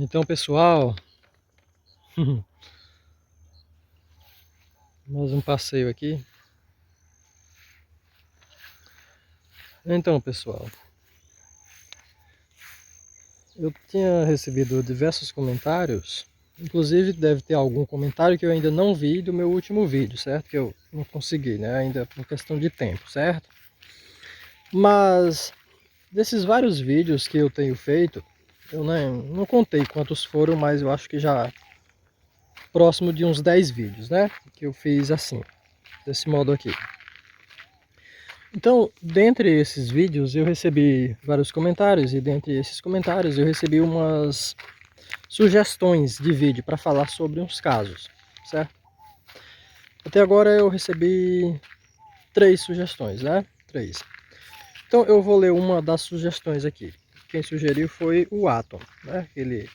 Então, pessoal, mais um passeio aqui. Então, pessoal, eu tinha recebido diversos comentários, inclusive deve ter algum comentário que eu ainda não vi do meu último vídeo, certo? Que eu não consegui, né? Ainda por questão de tempo, certo? Mas desses vários vídeos que eu tenho feito, eu não contei quantos foram, mas eu acho que já próximo de uns 10 vídeos, né? Que eu fiz assim, desse modo aqui. Então, dentre esses vídeos eu recebi vários comentários e dentre esses comentários eu recebi umas sugestões de vídeo para falar sobre uns casos, certo? Até agora eu recebi 3 sugestões, né? 3. Então eu vou ler uma das sugestões aqui. Quem sugeriu foi o Atom, né? Ele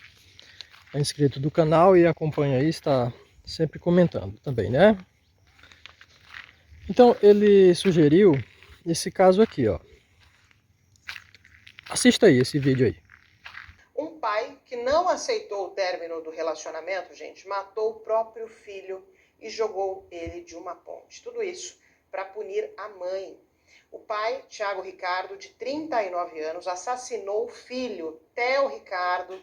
é inscrito do canal e acompanha aí, está sempre comentando também, né? Então ele sugeriu esse caso aqui, ó. Assista aí esse vídeo aí. Um pai que não aceitou o término do relacionamento, gente, matou o próprio filho e jogou ele de uma ponte. Tudo isso para punir a mãe. O pai, Thiago Ricardo, de 39 anos, assassinou o filho, Theo Ricardo,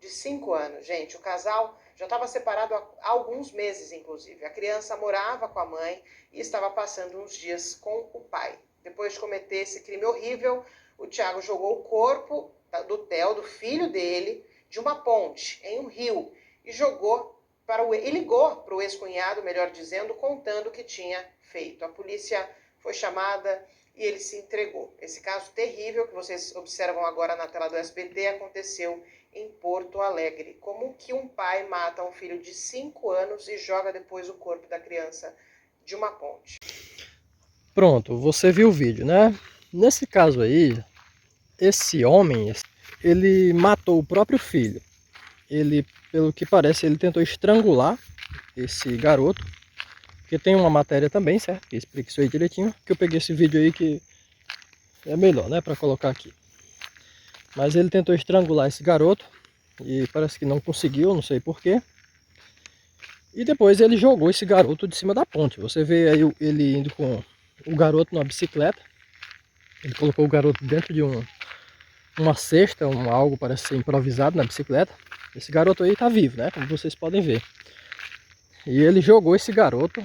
de 5 anos. Gente, o casal já estava separado há alguns meses, inclusive. A criança morava com a mãe e estava passando uns dias com o pai. Depois de cometer esse crime horrível, o Thiago jogou o corpo do Theo, do filho dele, de uma ponte em um rio e ligou para o ex-cunhado, melhor dizendo, contando o que tinha feito. A polícia foi chamada e ele se entregou. Esse caso terrível que vocês observam agora na tela do SBT aconteceu em Porto Alegre. Como que um pai mata um filho de 5 anos e joga depois o corpo da criança de uma ponte? Pronto, você viu o vídeo, né? Nesse caso aí, esse homem, ele matou o próprio filho. Ele, pelo que parece, ele tentou estrangular esse garoto. Porque tem uma matéria também, certo? Que explica isso aí direitinho. Que eu peguei esse vídeo aí que é melhor, né? Pra colocar aqui. Mas ele tentou estrangular esse garoto. E parece que não conseguiu, não sei porquê. E depois ele jogou esse garoto de cima da ponte. Você vê aí ele indo com o garoto numa bicicleta. Ele colocou o garoto dentro de uma cesta, algo parece ser improvisado na bicicleta. Esse garoto aí tá vivo, né? Como vocês podem ver. E ele jogou esse garoto,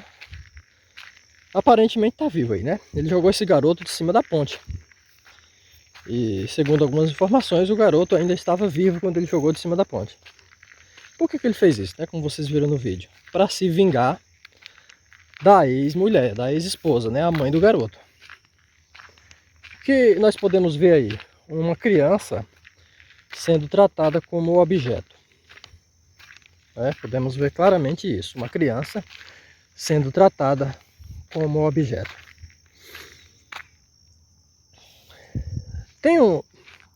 aparentemente tá vivo aí, né? Ele jogou esse garoto de cima da ponte. E segundo algumas informações, o garoto ainda estava vivo quando ele jogou de cima da ponte. Por que ele fez isso, né? Como vocês viram no vídeo. Para se vingar da ex-mulher, da ex-esposa, né? A mãe do garoto. O que nós podemos ver aí? Uma criança sendo tratada como objeto. Podemos ver claramente isso. Uma criança sendo tratada como objeto.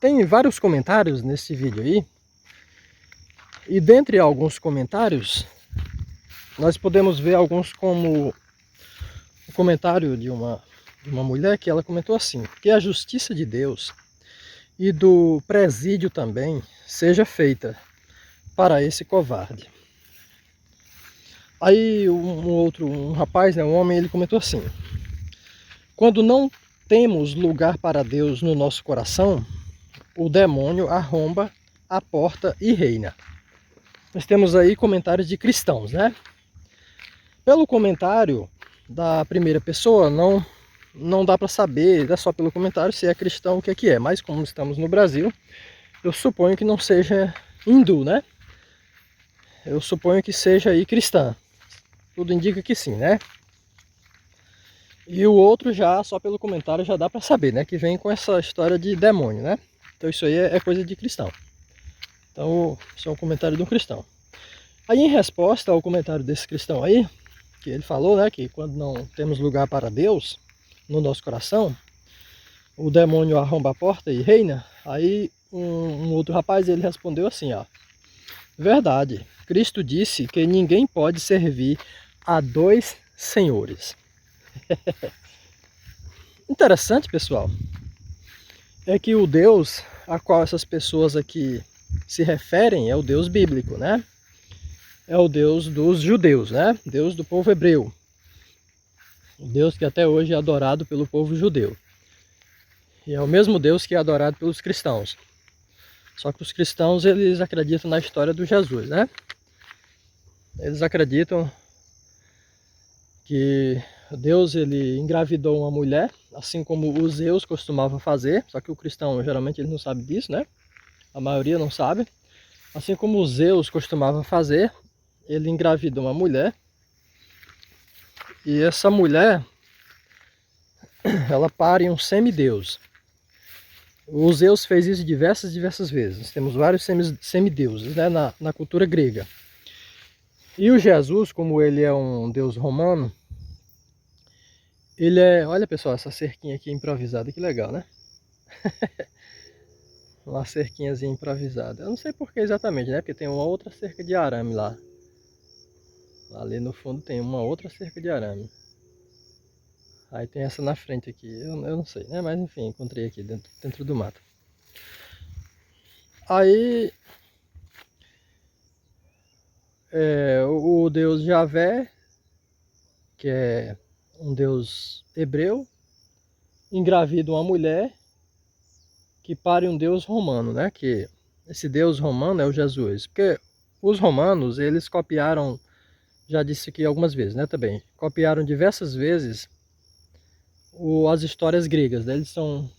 Tem vários comentários nesse vídeo aí. E dentre alguns comentários, nós podemos ver alguns como o comentário de uma mulher que ela comentou assim: que a justiça de Deus e do presídio também seja feita para esse covarde. Aí um rapaz, né, um homem, ele comentou assim: quando não temos lugar para Deus no nosso coração, o demônio arromba a porta e reina. Nós temos aí comentários de cristãos, né? Pelo comentário da primeira pessoa, não dá para saber, é só pelo comentário, se é cristão o que é. Mas como estamos no Brasil, eu suponho que não seja hindu, né? Eu suponho que seja aí cristã. Tudo indica que sim, né? E o outro já, só pelo comentário, já dá para saber, né? Que vem com essa história de demônio, né? Então isso aí é coisa de cristão. Então, isso é um comentário de um cristão. Aí em resposta ao comentário desse cristão aí, que ele falou, né? Que quando não temos lugar para Deus no nosso coração, o demônio arromba a porta e reina. Aí um outro rapaz, ele respondeu assim, ó: verdade, Cristo disse que ninguém pode servir a dois senhores. Interessante, pessoal, é que o Deus a qual essas pessoas aqui se referem é o Deus bíblico, né? É o Deus dos judeus, né? Deus do povo hebreu. O Deus que até hoje é adorado pelo povo judeu. E é o mesmo Deus que é adorado pelos cristãos. Só que os cristãos, eles acreditam na história do Jesus, né? Eles acreditam que Deus, ele engravidou uma mulher, assim como os Zeus costumavam fazer. Só que o cristão, geralmente, ele não sabe disso, né? A maioria não sabe. Assim como os Zeus costumavam fazer, ele engravidou uma mulher. E essa mulher, ela pare um semideus. O Zeus fez isso diversas vezes. Temos vários semideuses, né, na cultura grega. E o Jesus, como ele é um deus romano, ele é... Olha, pessoal, essa cerquinha aqui improvisada, que legal, né? Uma cerquinhazinha improvisada. Eu não sei por que exatamente, né? Porque tem uma outra cerca de arame lá. Ali no fundo tem uma outra cerca de arame. Aí tem essa na frente aqui, eu não sei, né? Mas enfim, encontrei aqui dentro do mato. Aí o deus Javé, que é um deus hebreu, engravida uma mulher que pare um deus romano, né? Que esse deus romano é o Jesus. Porque os romanos, eles copiaram, já disse aqui algumas vezes, né? Também copiaram diversas vezes as histórias gregas, né? Eles são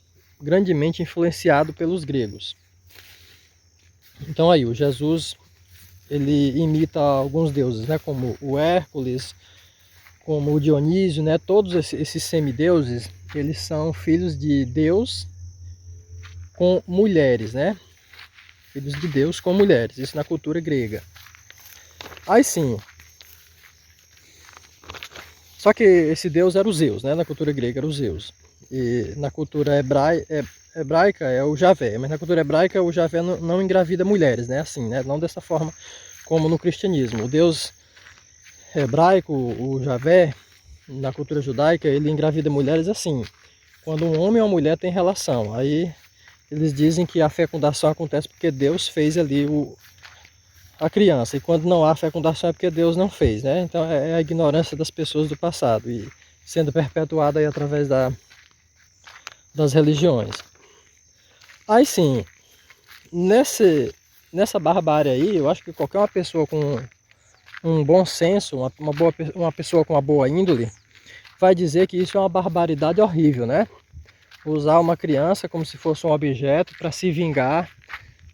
grandemente influenciados pelos gregos. Então aí, o Jesus, ele imita alguns deuses, né? Como o Hércules, como o Dionísio, né? Todos esses semideuses, eles são filhos de Deus com mulheres, né? Filhos de Deus com mulheres, isso na cultura grega. Aí sim, só que esse deus era o Zeus, né? Na cultura grega era o Zeus. E na cultura hebraica é o Javé, mas na cultura hebraica o Javé não engravida mulheres, né? Assim, né? Não dessa forma como no cristianismo. O deus hebraico, o Javé, na cultura judaica, ele engravida mulheres assim, quando um homem e uma mulher têm relação. Aí eles dizem que a fecundação acontece porque Deus fez ali a criança, e quando não há fecundação é porque Deus não fez, né? Então é a ignorância das pessoas do passado, e sendo perpetuada aí através das religiões. Aí sim, nessa barbárie aí, eu acho que qualquer uma pessoa com um bom senso, uma pessoa com uma boa índole, vai dizer que isso é uma barbaridade horrível, né? Usar uma criança como se fosse um objeto para se vingar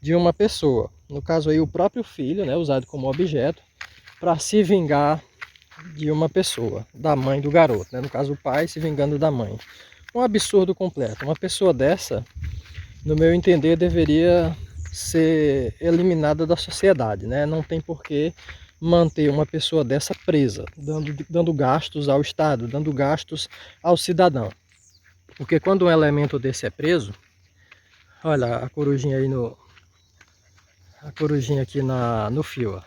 de uma pessoa. No caso aí, o próprio filho, né, usado como objeto para se vingar de uma pessoa, da mãe do garoto, né? No caso, o pai se vingando da mãe. Um absurdo completo. Uma pessoa dessa, no meu entender, deveria ser eliminada da sociedade, né? Não tem por que manter uma pessoa dessa presa, dando gastos ao Estado, dando gastos ao cidadão. Porque quando um elemento desse é preso, olha a corujinha aí a corujinha aqui no fio, ó.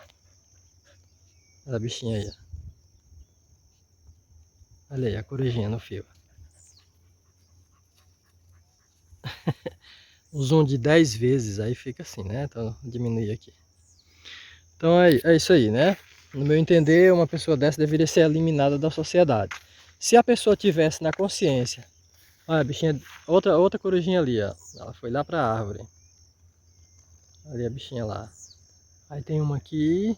Olha a bichinha aí. Olha aí a corujinha no fio. Um zoom de 10 vezes aí fica assim, né? Então diminuir aqui. Então é isso aí, né? No meu entender, uma pessoa dessa deveria ser eliminada da sociedade. Se a pessoa tivesse na consciência, olha a bichinha, outra corujinha ali, ó. Ela foi lá para a árvore. Ali a bichinha lá. Aí tem uma aqui,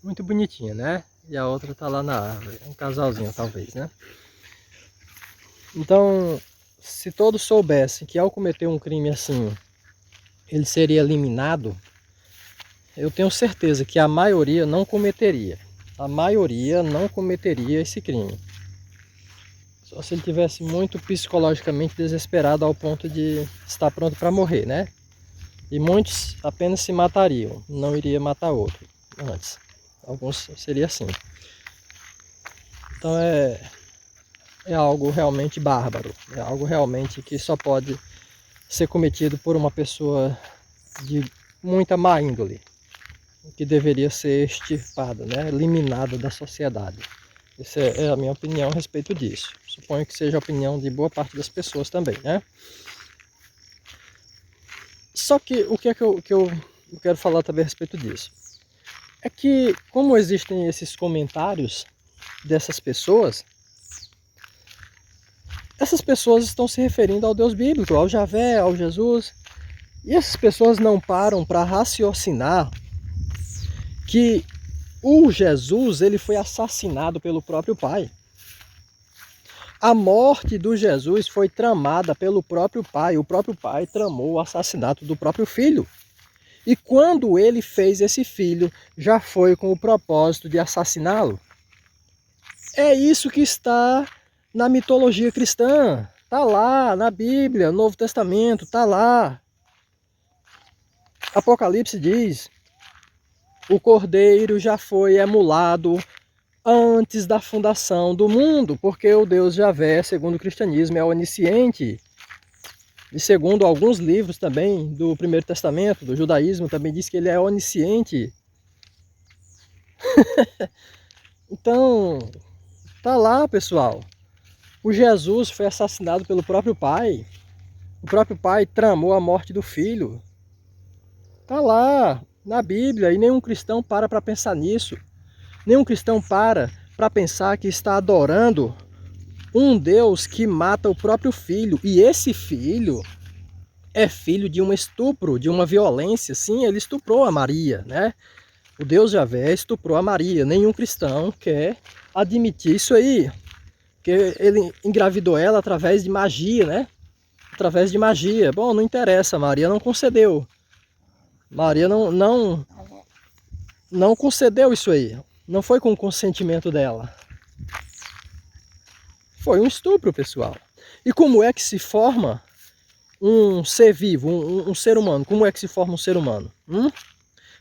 muito bonitinha, né? E a outra tá lá na árvore. Um casalzinho, talvez, né? Então, se todos soubessem que ao cometer um crime assim, ele seria eliminado, eu tenho certeza que a maioria não cometeria. A maioria não cometeria esse crime. Só se ele tivesse muito psicologicamente desesperado ao ponto de estar pronto para morrer, né? E muitos apenas se matariam, não iria matar outro antes. Alguns seria assim. Então é algo realmente bárbaro. É algo realmente que só pode ser cometido por uma pessoa de muita má índole, que deveria ser extirpada, né? Eliminada da sociedade. Essa é a minha opinião a respeito disso. Suponho que seja a opinião de boa parte das pessoas também, né? Só que o que é que eu quero falar também a respeito disso? É que, como existem esses comentários dessas pessoas, essas pessoas estão se referindo ao Deus bíblico, ao Javé, ao Jesus, e essas pessoas não param para raciocinar que o Jesus ele foi assassinado pelo próprio Pai. A morte do Jesus foi tramada pelo próprio Pai. O próprio Pai tramou o assassinato do próprio Filho. E quando ele fez esse filho, já foi com o propósito de assassiná-lo. É isso que está na mitologia cristã. Está lá na Bíblia, no Novo Testamento, está lá. Apocalipse diz: o Cordeiro já foi emulado antes da fundação do mundo, porque o Deus Javé, segundo o cristianismo, é onisciente. E segundo alguns livros também do Primeiro Testamento, do judaísmo, também diz que ele é onisciente. Então, tá lá, pessoal. O Jesus foi assassinado pelo próprio Pai. O próprio Pai tramou a morte do Filho. Tá lá, na Bíblia, e nenhum cristão para pensar nisso. Nenhum cristão para pensar que está adorando um Deus que mata o próprio filho. E esse filho é filho de um estupro, de uma violência. Sim, ele estuprou a Maria, né? O Deus Javé estuprou a Maria. Nenhum cristão quer admitir isso aí. Porque ele engravidou ela através de magia, né? Através de magia. Bom, não interessa, Maria não concedeu. Maria não concedeu isso aí. Não foi com o consentimento dela. Foi um estupro, pessoal. E como é que se forma um ser vivo, um ser humano? Como é que se forma um ser humano?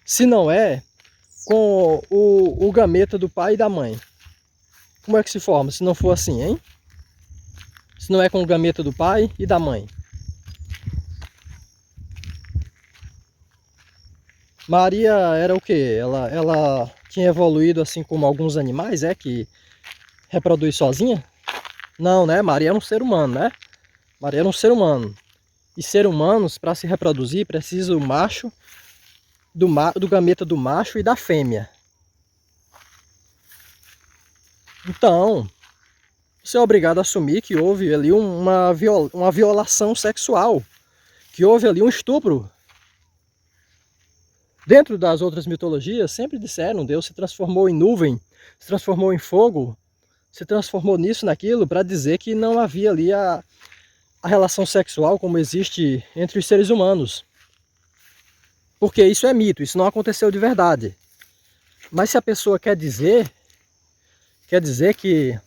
Se não é com o gameta do pai e da mãe. Como é que se forma se não for assim, hein? Se não é com o gameta do pai e da mãe. Maria era o quê? Ela tinha evoluído assim como alguns animais, que reproduz sozinha? Não, né? Maria era um ser humano, né? Maria era um ser humano. E seres humanos, para se reproduzir, precisa o macho, do gameta do macho e da fêmea. Então, você é obrigado a assumir que houve ali uma violação sexual, que houve ali um estupro. Dentro das outras mitologias, sempre disseram, Deus se transformou em nuvem, se transformou em fogo, se transformou nisso, naquilo, para dizer que não havia ali a relação sexual como existe entre os seres humanos. Porque isso é mito, isso não aconteceu de verdade. Mas se a pessoa quer dizer que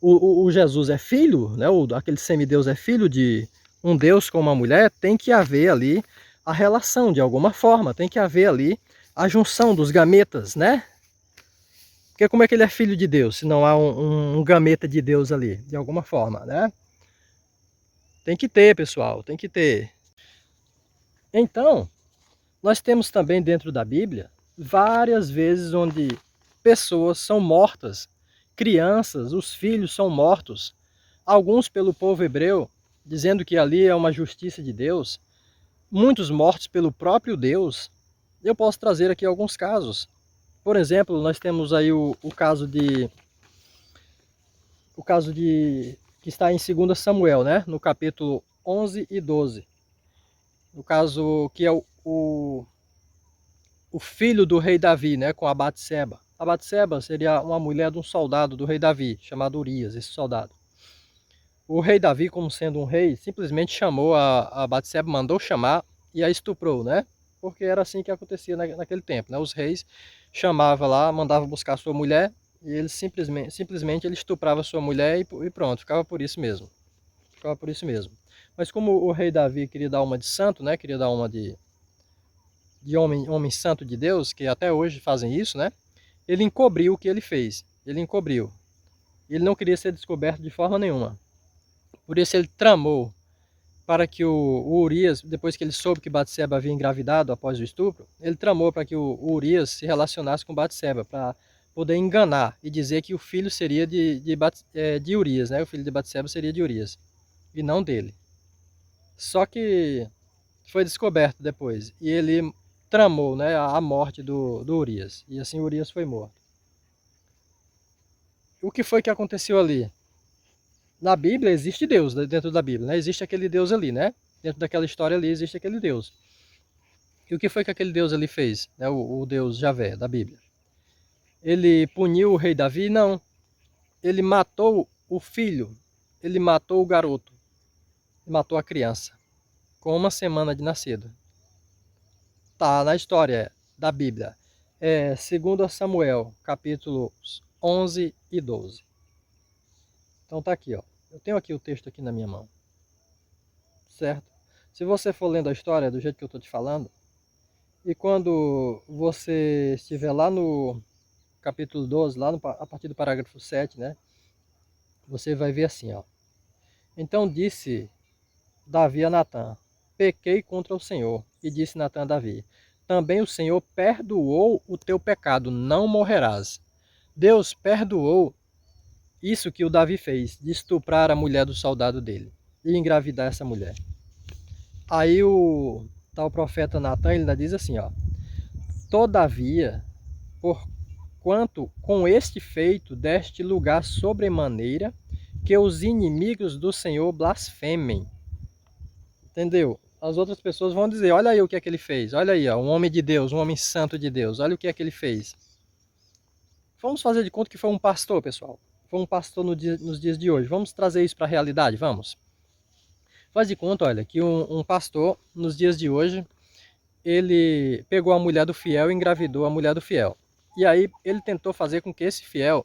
o Jesus é filho, né, aquele semideus é filho de um Deus com uma mulher, tem que haver ali a relação de alguma forma, tem que haver ali a junção dos gametas, né? Porque como é que ele é filho de Deus, se não há um gameta de Deus ali, de alguma forma, né? Tem que ter, pessoal, tem que ter. Então, nós temos também dentro da Bíblia várias vezes onde pessoas são mortas, crianças, os filhos são mortos, alguns pelo povo hebreu, dizendo que ali é uma justiça de Deus, muitos mortos pelo próprio Deus. Eu posso trazer aqui alguns casos. Por exemplo, nós temos aí o caso de que está em 2 Samuel, né? No capítulo 11 e 12. No caso que é o filho do rei Davi, né? Com a Batseba. A Batseba seria uma mulher de um soldado do rei Davi, chamado Urias, esse soldado. O rei Davi, como sendo um rei, simplesmente chamou a Batseba, mandou chamar e a estuprou, né? Porque era assim que acontecia naquele tempo, né? Os reis chamavam lá, mandavam buscar sua mulher e ele simplesmente ele estuprava sua mulher e pronto, ficava por isso mesmo. Ficava por isso mesmo. Mas como o rei Davi queria dar uma de santo, né? Queria dar uma de homem santo de Deus, que até hoje fazem isso, né? Ele encobriu o que ele fez. Ele encobriu. Ele não queria ser descoberto de forma nenhuma. Por isso ele tramou para que o Urias, depois que ele soube que Batseba havia engravidado após o estupro, ele tramou para que o Urias se relacionasse com Batseba, para poder enganar e dizer que o filho seria de Urias, né? O filho de Batseba seria de Urias, e não dele. Só que foi descoberto depois. E ele tramou, né, a morte do Urias. E assim Urias foi morto. O que foi que aconteceu ali? Na Bíblia existe Deus, dentro da Bíblia, né? Existe aquele Deus ali, né? Dentro daquela história ali existe aquele Deus. E o que foi que aquele Deus ali fez, né? O Deus Javé da Bíblia? Ele puniu o rei Davi? Não. Ele matou o filho, ele matou o garoto, ele matou a criança, com 1 semana de nascido. Tá na história da Bíblia. É 2 Samuel, capítulos 11 e 12. Então tá aqui, ó. Eu tenho aqui o texto aqui na minha mão. Certo? Se você for lendo a história do jeito que eu estou te falando, e quando você estiver lá no capítulo 12, lá a partir do parágrafo 7, né? Você vai ver assim, ó. Então disse Davi a Natã: pequei contra o Senhor. E disse Natã a Davi: também o Senhor perdoou o teu pecado, não morrerás. Deus perdoou isso que o Davi fez, de estuprar a mulher do soldado dele e engravidar essa mulher. Aí o profeta Natã, ele ainda diz assim, ó: todavia, porquanto com este feito deste lugar sobremaneira, que os inimigos do Senhor blasfemem. Entendeu? As outras pessoas vão dizer: olha aí o que é que ele fez, olha aí, ó, um homem de Deus, um homem santo de Deus, olha o que é que ele fez. Vamos fazer de conta que foi um pastor, pessoal. Foi um pastor nos dias de hoje. Vamos trazer isso para a realidade, vamos? Faz de conta, olha, que um pastor, nos dias de hoje, ele pegou a mulher do fiel e engravidou a mulher do fiel. E aí ele tentou fazer com que esse fiel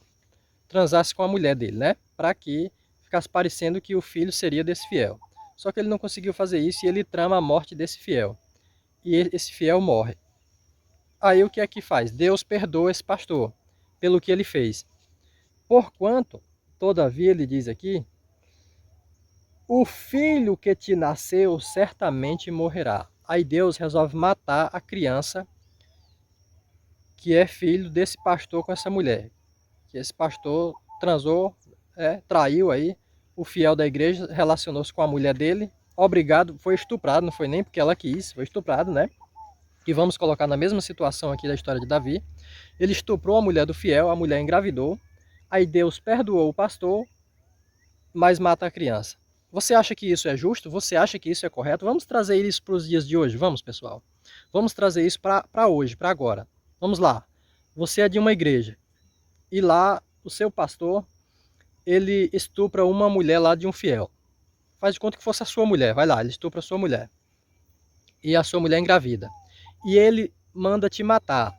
transasse com a mulher dele, né? Para que ficasse parecendo que o filho seria desse fiel. Só que ele não conseguiu fazer isso e ele trama a morte desse fiel. E esse fiel morre. Aí o que é que faz? Deus perdoa esse pastor pelo que ele fez. Porquanto, todavia, ele diz aqui, o filho que te nasceu certamente morrerá. Aí Deus resolve matar a criança que é filho desse pastor com essa mulher. Que esse pastor transou, traiu aí o fiel da igreja, relacionou-se com a mulher dele, obrigado, foi estuprado, não foi nem porque ela quis, foi estuprado, né? E vamos colocar na mesma situação aqui da história de Davi. Ele estuprou a mulher do fiel, a mulher engravidou, aí Deus perdoou o pastor, mas mata a criança. Você acha que isso é justo? Você acha que isso é correto? Vamos trazer isso para os dias de hoje, vamos, pessoal? Vamos trazer isso para hoje, para agora. Vamos lá. Você é de uma igreja e lá o seu pastor, ele estupra uma mulher lá de um fiel. Faz de conta que fosse a sua mulher, vai lá, ele estupra a sua mulher. E a sua mulher engravida. E ele manda te matar.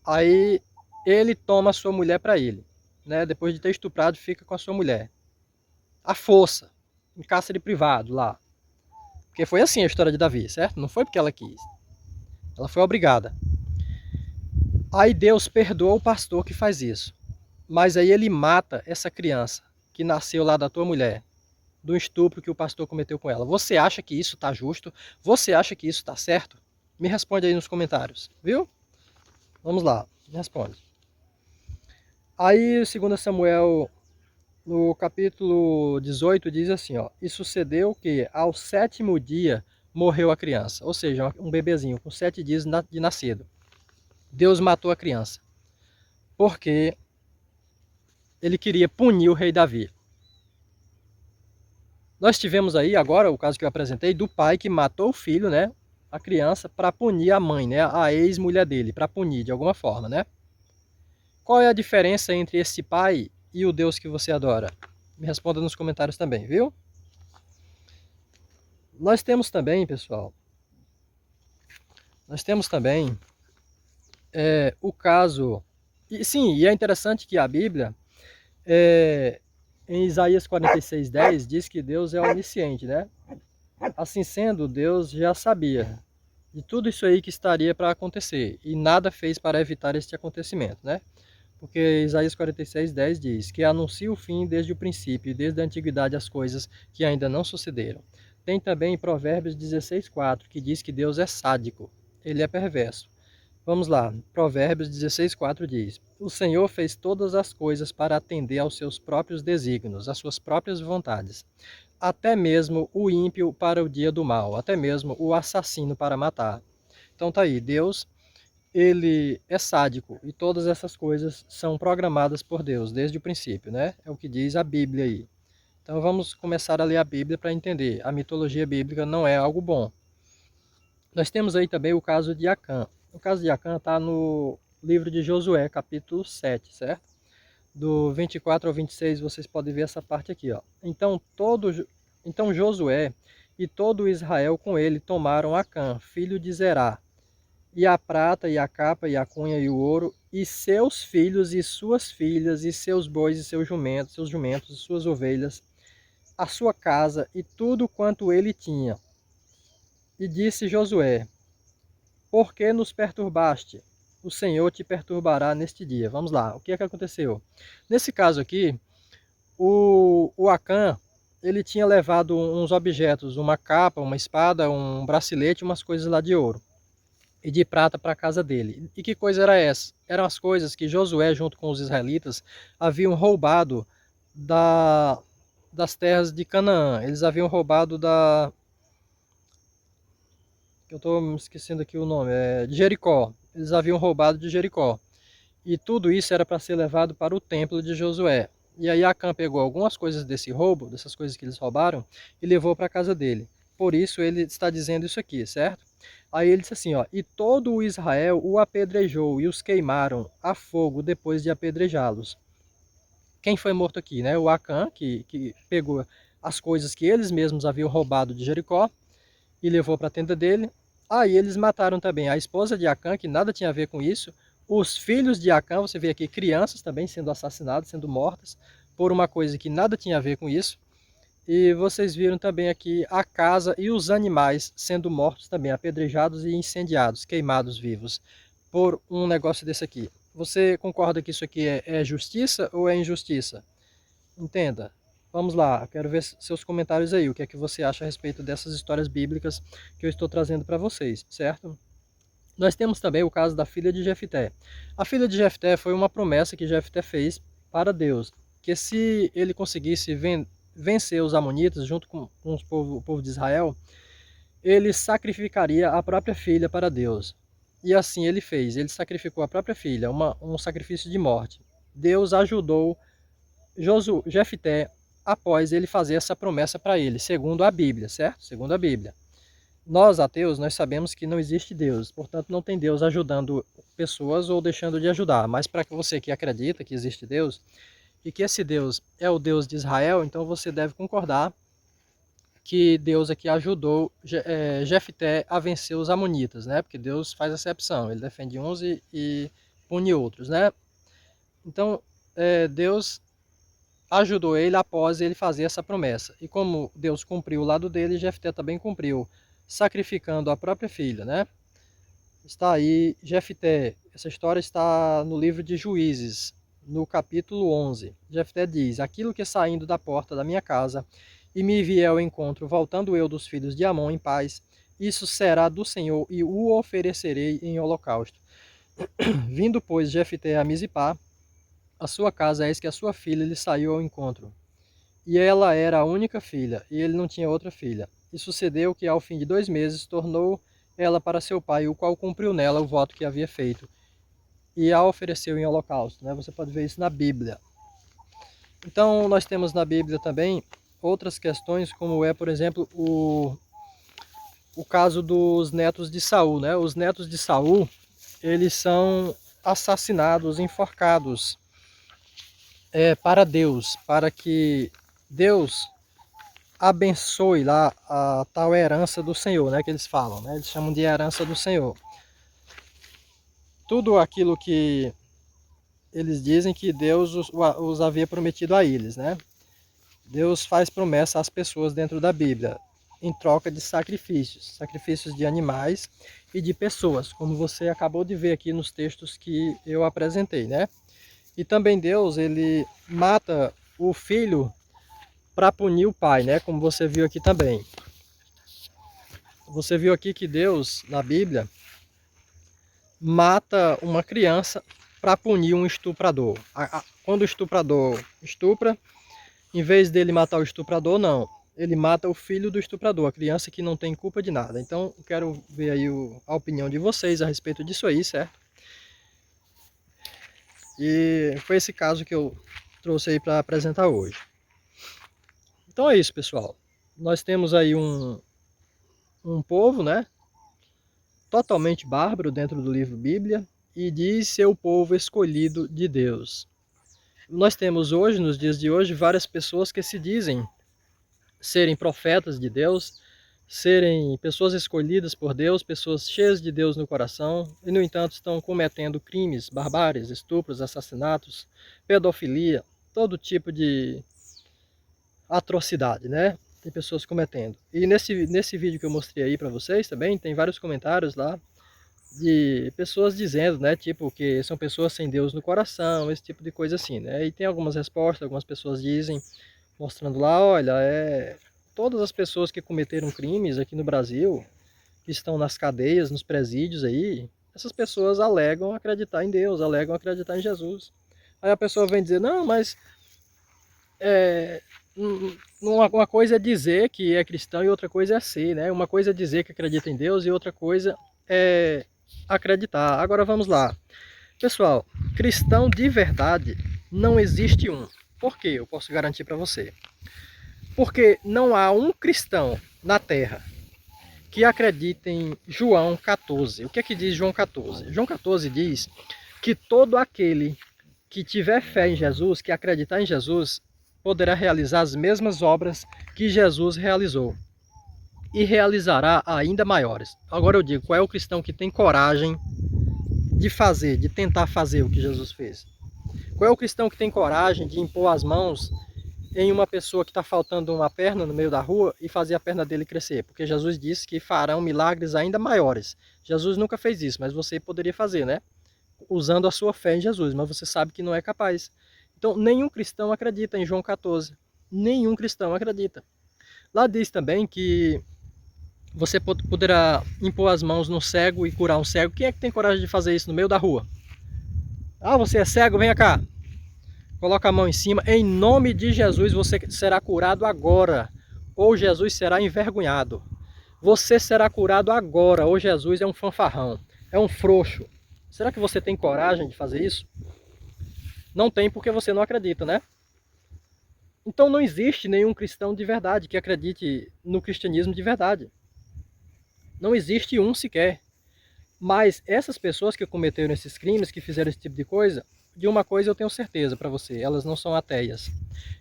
Aí ele toma a sua mulher para ele, né? Depois de ter estuprado, fica com a sua mulher. À força, em cárcere privado lá. Porque foi assim a história de Davi, certo? Não foi porque ela quis. Ela foi obrigada. Aí Deus perdoa o pastor que faz isso. Mas aí ele mata essa criança que nasceu lá da tua mulher, do estupro que o pastor cometeu com ela. Você acha que isso está justo? Você acha que isso está certo? Me responde aí nos comentários, viu? Vamos lá, me responde. Aí, 2 Samuel, no capítulo 18, diz assim, ó: e sucedeu que ao 7º dia morreu a criança, ou seja, um bebezinho com 7 dias de nascido. Deus matou a criança, porque ele queria punir o rei Davi. Nós tivemos aí agora o caso que eu apresentei do pai que matou o filho, né, a criança, para punir a mãe, né, a ex-mulher dele, para punir de alguma forma, né? Qual é a diferença entre esse pai e o Deus que você adora? Me responda nos comentários também, viu? Nós temos também, pessoal, o caso, e sim, e é interessante que a Bíblia, em Isaías 46:10, diz que Deus é onisciente, né? Assim sendo, Deus já sabia de tudo isso aí que estaria para acontecer e nada fez para evitar este acontecimento, né? Porque Isaías 46:10 diz que anuncia o fim desde o princípio e desde a antiguidade as coisas que ainda não sucederam. Tem também Provérbios 16:4 que diz que Deus é sádico, ele é perverso. Vamos lá, Provérbios 16:4 diz: o Senhor fez todas as coisas para atender aos seus próprios desígnios, às suas próprias vontades. até mesmo o ímpio para o dia do mal, até mesmo o assassino para matar. Então tá aí, Deus, ele é sádico e todas essas coisas são programadas por Deus desde o princípio, né? É o que diz a Bíblia aí. Então vamos começar a ler a Bíblia para entender. A mitologia bíblica não é algo bom. Nós temos aí também o caso de Acã. O caso de Acã está no livro de Josué, capítulo 7, certo? Do 24 ao 26, vocês podem ver essa parte aqui, ó. Então Josué e todo Israel com ele tomaram Acã, filho de Zerá, e a prata, e a capa, e a cunha, e o ouro, e seus filhos, e suas filhas, e seus bois, e seus jumentos, e suas ovelhas, a sua casa, e tudo quanto ele tinha. E disse Josué: por que nos perturbaste? O Senhor te perturbará neste dia. Vamos lá, o que é que aconteceu? Nesse caso aqui, o Acã, ele tinha levado uns objetos, uma capa, uma espada, um bracelete, umas coisas lá de ouro e de prata para a casa dele. E que coisa era essa? Eram as coisas que Josué, junto com os israelitas, haviam roubado das terras de Canaã. Eles haviam roubado eu estou me esquecendo aqui o nome, de Jericó. Eles haviam roubado de Jericó. E tudo isso era para ser levado para o templo de Josué. E aí Acã pegou algumas coisas desse roubo, dessas coisas que eles roubaram, e levou para a casa dele. Por isso ele está dizendo isso aqui, certo? Aí ele disse assim, ó, e todo o Israel o apedrejou e os queimaram a fogo depois de apedrejá-los. Quem foi morto aqui, né? O Acã, que pegou as coisas que eles mesmos haviam roubado de Jericó e levou para a tenda dele. Aí eles mataram também a esposa de Acã, que nada tinha a ver com isso, os filhos de Acã, você vê aqui crianças também sendo assassinadas, sendo mortas, por uma coisa que nada tinha a ver com isso. E vocês viram também aqui a casa e os animais sendo mortos também, apedrejados e incendiados, queimados vivos, por um negócio desse aqui. Você concorda que isso aqui é justiça ou é injustiça? Entenda. Vamos lá, quero ver seus comentários aí, o que é que você acha a respeito dessas histórias bíblicas que eu estou trazendo para vocês, certo? Nós temos também o caso da filha de Jefté. A filha de Jefté foi uma promessa que Jefté fez para Deus, que se ele conseguisse vencer os amonitas junto com o povo de Israel, ele sacrificaria a própria filha para Deus. E assim ele fez, ele sacrificou a própria filha, um sacrifício de morte. Deus ajudou Jefté após ele fazer essa promessa para ele, segundo a Bíblia, certo? Segundo a Bíblia. Nós, ateus, nós sabemos que não existe Deus, portanto não tem Deus ajudando pessoas ou deixando de ajudar. Mas para você que acredita que existe Deus, e que esse Deus é o Deus de Israel, então você deve concordar que Deus aqui ajudou Jefté a vencer os amonitas, né? Porque Deus faz acepção, ele defende uns e pune outros, né? Então, Deus ajudou ele após ele fazer essa promessa. E como Deus cumpriu o lado dele, Jefté também cumpriu, sacrificando a própria filha, né? Está aí Jefté. Essa história está no livro de Juízes, no capítulo 11. Jefté diz: aquilo que saindo da porta da minha casa e me vier ao encontro, voltando eu dos filhos de Amon em paz, isso será do Senhor e o oferecerei em holocausto. Vindo, pois, Jefté a Mizipá, a sua casa, eis que a sua filha lhe saiu ao encontro. E ela era a única filha, e ele não tinha outra filha. E sucedeu que, ao fim de 2 meses, tornou ela para seu pai, o qual cumpriu nela o voto que havia feito, e a ofereceu em holocausto, né? Você pode ver isso na Bíblia. Então, nós temos na Bíblia também outras questões, como por exemplo, o caso dos netos de Saul, né? Os netos de Saul, eles são assassinados, enforcados, para Deus, para que Deus abençoe lá a tal herança do Senhor, né, que eles falam, né, eles chamam de herança do Senhor. Tudo aquilo que eles dizem que Deus os havia prometido a eles, né? Deus faz promessa às pessoas dentro da Bíblia, em troca de sacrifícios, sacrifícios de animais e de pessoas, como você acabou de ver aqui nos textos que eu apresentei, né? E também Deus, ele mata o filho para punir o pai, né? Como você viu aqui também. Você viu aqui que Deus, na Bíblia, mata uma criança para punir um estuprador. Quando o estuprador estupra, em vez dele matar o estuprador, não. ele mata o filho do estuprador, a criança que não tem culpa de nada. Então, eu quero ver aí a opinião de vocês a respeito disso aí, certo? E foi esse caso que eu trouxe aí para apresentar hoje. Então é isso, pessoal. Nós temos aí um povo, né, totalmente bárbaro dentro do livro Bíblia, e diz ser o povo escolhido de Deus. Nós temos hoje, nos dias de hoje, várias pessoas que se dizem serem profetas de Deus, serem pessoas escolhidas por Deus, pessoas cheias de Deus no coração, e no entanto estão cometendo crimes, barbáries, estupros, assassinatos, pedofilia, todo tipo de atrocidade, né? Tem pessoas cometendo. E nesse vídeo que eu mostrei aí para vocês também, tem vários comentários lá de pessoas dizendo, né, tipo, que são pessoas sem Deus no coração, esse tipo de coisa assim, né? E tem algumas respostas, algumas pessoas dizem, mostrando lá, olha, todas as pessoas que cometeram crimes aqui no Brasil, que estão nas cadeias, nos presídios aí, essas pessoas alegam acreditar em Deus, alegam acreditar em Jesus. Aí a pessoa vem dizer, não, mas uma coisa é dizer que é cristão e outra coisa é ser, né? Uma coisa é dizer que acredita em Deus e outra coisa é acreditar. Agora vamos lá. Pessoal, cristão de verdade não existe um. Por quê? Eu posso garantir para você. Porque não há um cristão na Terra que acredite em João 14. O que é que diz João 14? João 14 diz que todo aquele que tiver fé em Jesus, que acreditar em Jesus, poderá realizar as mesmas obras que Jesus realizou. E realizará ainda maiores. Agora eu digo, qual é o cristão que tem coragem de fazer, de tentar fazer o que Jesus fez? Qual é o cristão que tem coragem de impor as mãos em uma pessoa que está faltando uma perna no meio da rua e fazer a perna dele crescer? Porque Jesus disse que farão milagres ainda maiores. Jesus nunca fez isso, mas você poderia fazer, né? Usando a sua fé em Jesus, mas você sabe que não é capaz. Então, nenhum cristão acredita em João 14. Nenhum cristão acredita. Lá diz também que você poderá impor as mãos no cego e curar um cego. Quem é que tem coragem de fazer isso no meio da rua? Ah, você é cego? Venha cá. Coloca a mão em cima. Em nome de Jesus, você será curado agora. Ou Jesus será envergonhado. Você será curado agora. Ou Jesus é um fanfarrão. É um frouxo. Será que você tem coragem de fazer isso? Não tem, porque você não acredita, né? Então não existe nenhum cristão de verdade que acredite no cristianismo de verdade. Não existe um sequer. Mas essas pessoas que cometeram esses crimes, que fizeram esse tipo de coisa, de uma coisa eu tenho certeza para você, elas não são ateias.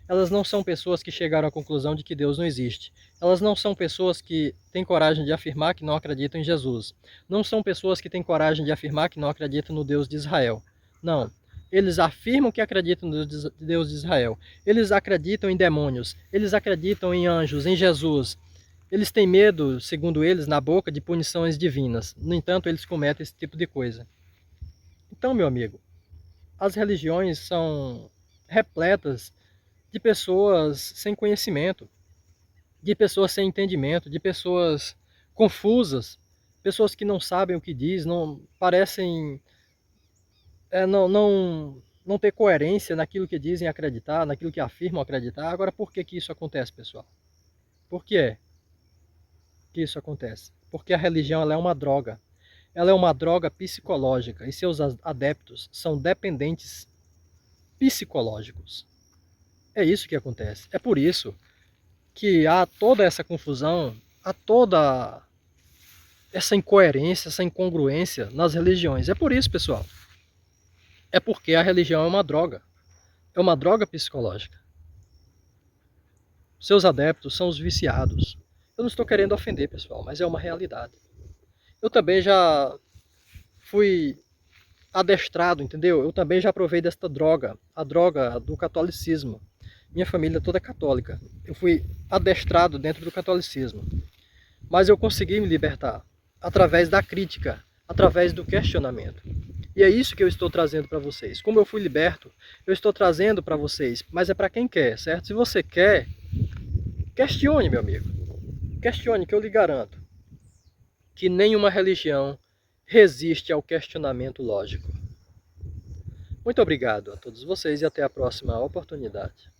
Elas não são pessoas que chegaram à conclusão de que Deus não existe. Elas não são pessoas que têm coragem de afirmar que não acreditam em Jesus. Não são pessoas que têm coragem de afirmar que não acreditam no Deus de Israel. Não. Eles afirmam que acreditam no Deus de Israel. Eles acreditam em demônios. Eles acreditam em anjos, em Jesus. Eles têm medo, segundo eles, na boca de punições divinas. No entanto, eles cometem esse tipo de coisa. Então, meu amigo, as religiões são repletas de pessoas sem conhecimento, de pessoas sem entendimento, de pessoas confusas, pessoas que não sabem o que diz, não parecem não ter coerência naquilo que dizem acreditar, naquilo que afirmam acreditar. Agora, por que isso acontece, pessoal? Por que é que isso acontece? Porque a religião ela é uma droga. Ela é uma droga psicológica e seus adeptos são dependentes psicológicos. É isso que acontece. É por isso que há toda essa confusão, há toda essa incoerência, essa incongruência nas religiões. É por isso, pessoal. É porque a religião é uma droga. É uma droga psicológica. Seus adeptos são os viciados. Eu não estou querendo ofender, pessoal, mas é uma realidade. Eu também já fui adestrado, entendeu? Eu também já provei desta droga, a droga do catolicismo. Minha família toda é católica. Eu fui adestrado dentro do catolicismo. Mas eu consegui me libertar através da crítica, através do questionamento. E é isso que eu estou trazendo para vocês. Como eu fui liberto, eu estou trazendo para vocês, mas é para quem quer, certo? Se você quer, questione, meu amigo. Questione, que eu lhe garanto que nenhuma religião resiste ao questionamento lógico. Muito obrigado a todos vocês e até a próxima oportunidade.